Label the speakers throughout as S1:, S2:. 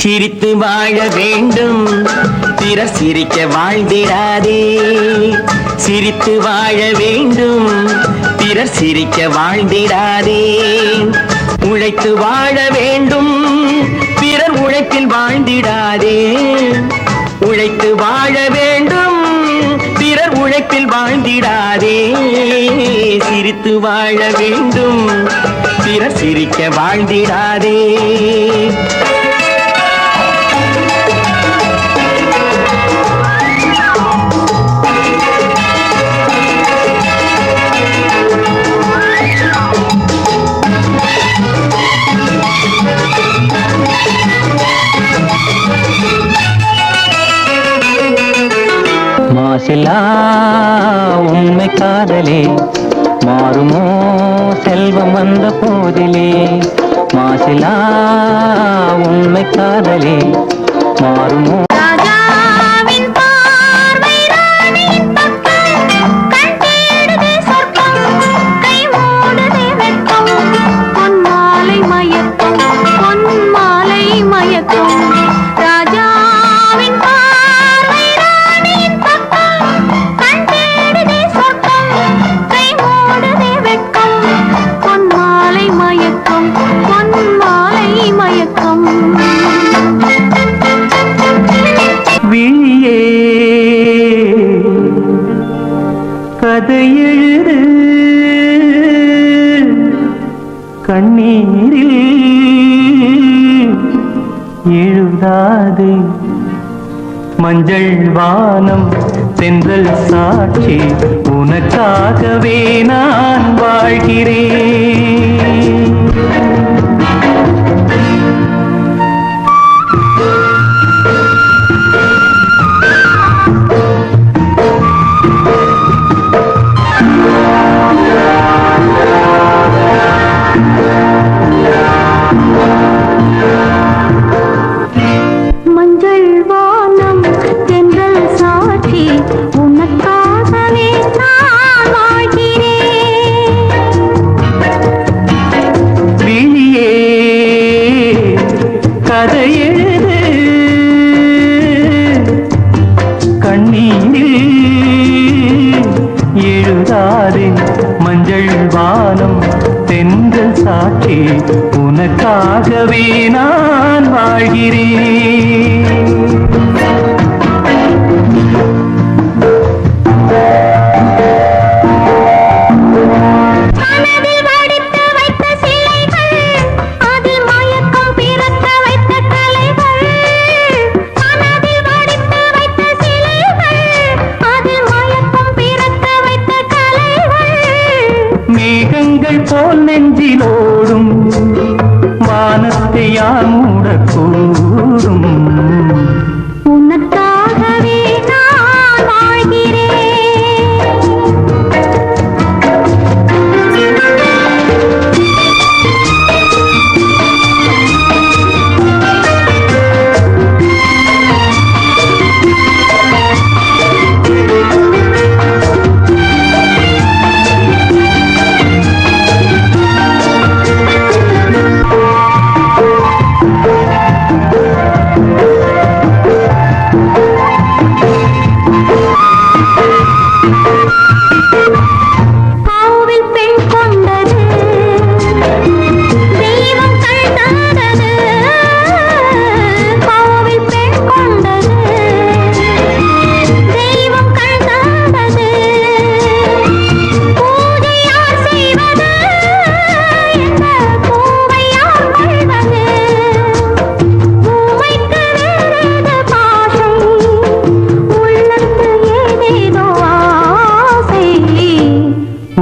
S1: சிரித்து வாழ வேண்டும், பிறர் சிரிக்க வாழ்ந்திடாதே. சிரித்து வாழ வேண்டும், பிறர் சிரிக்க வாழ்ந்திடாதே. உழைத்து வாழ வேண்டும், பிறர் உழைப்பில் வாழ்ந்திடாதே. உழைத்து வாழ வேண்டும், பிறர் உழைப்பில் வாழ்ந்திடாதே. சிரித்து வாழ வேண்டும், பிறர் சிரிக்க வாழ்ந்திடாதே. மாசிலா உண்மை காதலே மாறுமோ செல்வம் வந்த போதிலே. மாசிலா உண்மை காதலே மாறுமோ. கதை எழுது கண்ணீரில் எழுதாது. மஞ்சள் வானம் தென்றல் சாட்சி உனக்காகவே நான் வாழ்கிறேன். எழுதாதே மஞ்சள் வானம் தென்றல் சாட்சி உனக்காகவே நான் வாழ்கிறேன். மேகங்கள் போல் நெஞ்சிலோடும் வானத்தை யார் மூடக்கூடும். உனக்காகவே நான் வாழ்கிறேன்.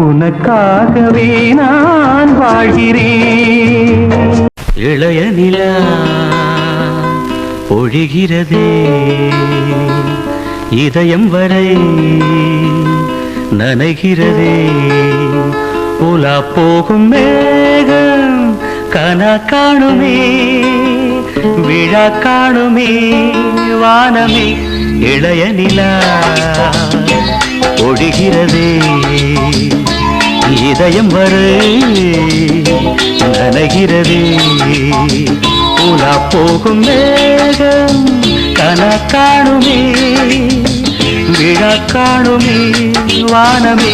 S1: உனக்காகவே நான் வாழ்கிறேன். இளைய நிலா பொழிகிறதே இதயம் வரை நனைகிறதே. உலா போகும் மேகம் கனா காணுமே விழா காணுமே வானமே. இளைய நிலா பொழிகிறதே இதயம் வரை நனைகிறதே. உலா போகும் மேகம் கனா காணுமே விழா காணுமே வானமே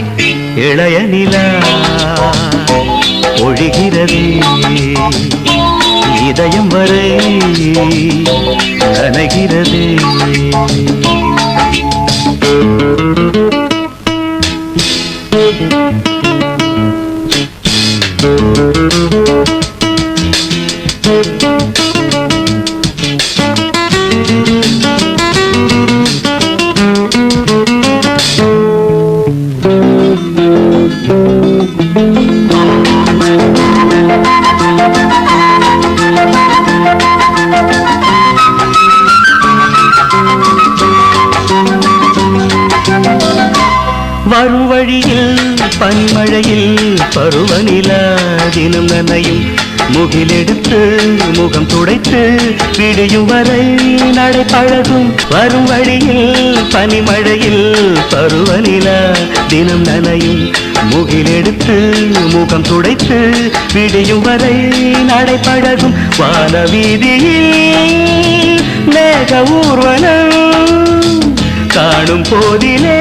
S1: இளைய நிலா ஒழிகிறதே இதயம் வரை நனைகிறதே வரும் வழியில் பனிமழையில் பருவநிலா தினம் நனையும் முகிலெடுத்து முகம் துடைத்து விடியும் வரை நடை பழகும் வரும் வழியில் பனிமழையில் பருவநிலா தினம் நனையும் முகிலெடுத்து முகம் துடைத்து விடியும் வரை நடை பழகும் வான வீதியில் மேக ஊர்வலம் காணும் போதிலே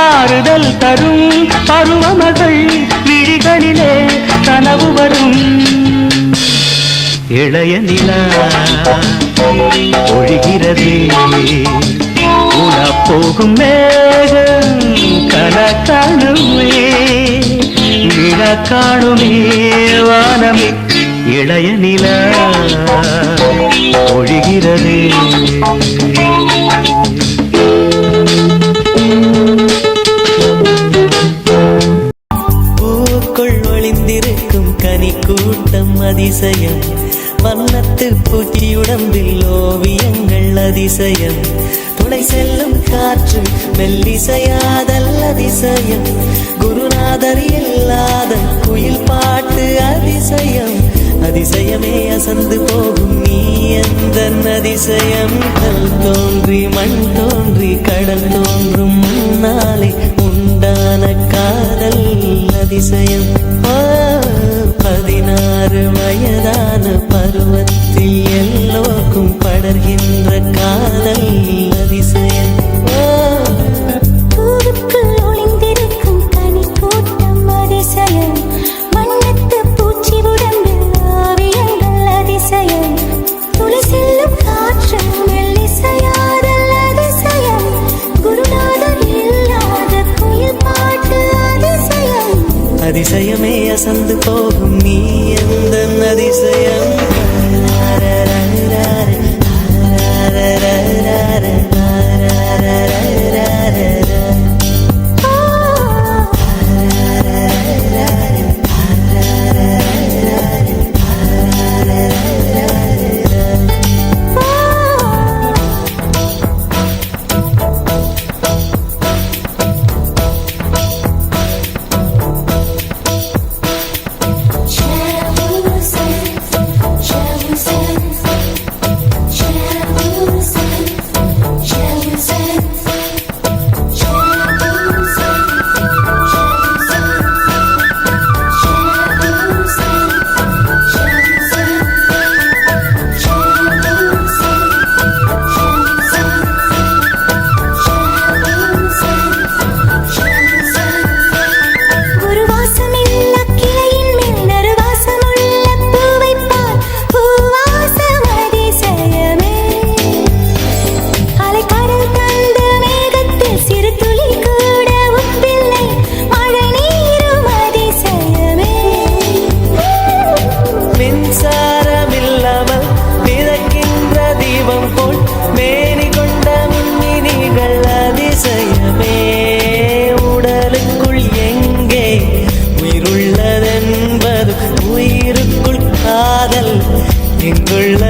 S1: ஆறுதல் தரும் பருவமகள் விழிகளிலே கனவு வரும் இளைய நிலா ஒழிகிறதே உலா போகும் மேகம் கனா காணுமே விழா காணுமே வானமே இளைய நிலா ஒழிகிறதே
S2: கூட்டம் அதிசயம் வண்ணத்து பூச்சி உடம்பில் ஓவியங்கள் அதிசயம் துளை செல்லும் காற்று மெல்லிசையாதல் அதிசயம் குருநாதர் இல்லாத குயில் பாட்டு அதிசயம் அதிசயமே அசந்து போகும் நீ எந்த அதிசயம் கல் தோன்றி மண் தோன்றி கடல் தோன்றும் முன்னாலே உண்டான காதல் அதிசயம் 16 வயதான பருவத்தில் எல்லோருக்கும் படர்கின்ற காதல் அதிசயம்
S3: பூவுக்குள் ஒளிந்திருக்கும் கனி கூட்டம் அதிசயம் வண்ணத்து பூச்சி உடம்பில் ஓவியங்கள் அதிசயம் துளி செல்லும் காற்று மெல்லிசையாதல் அதிசயம் குருநாதர் இல்லாத குயில் பாட்டு அதிசயம்
S2: அதிசயமே அசந்து போகும் நீ எந்த அதிசயம் உயிருக்குள் காதல் எங்குள்ள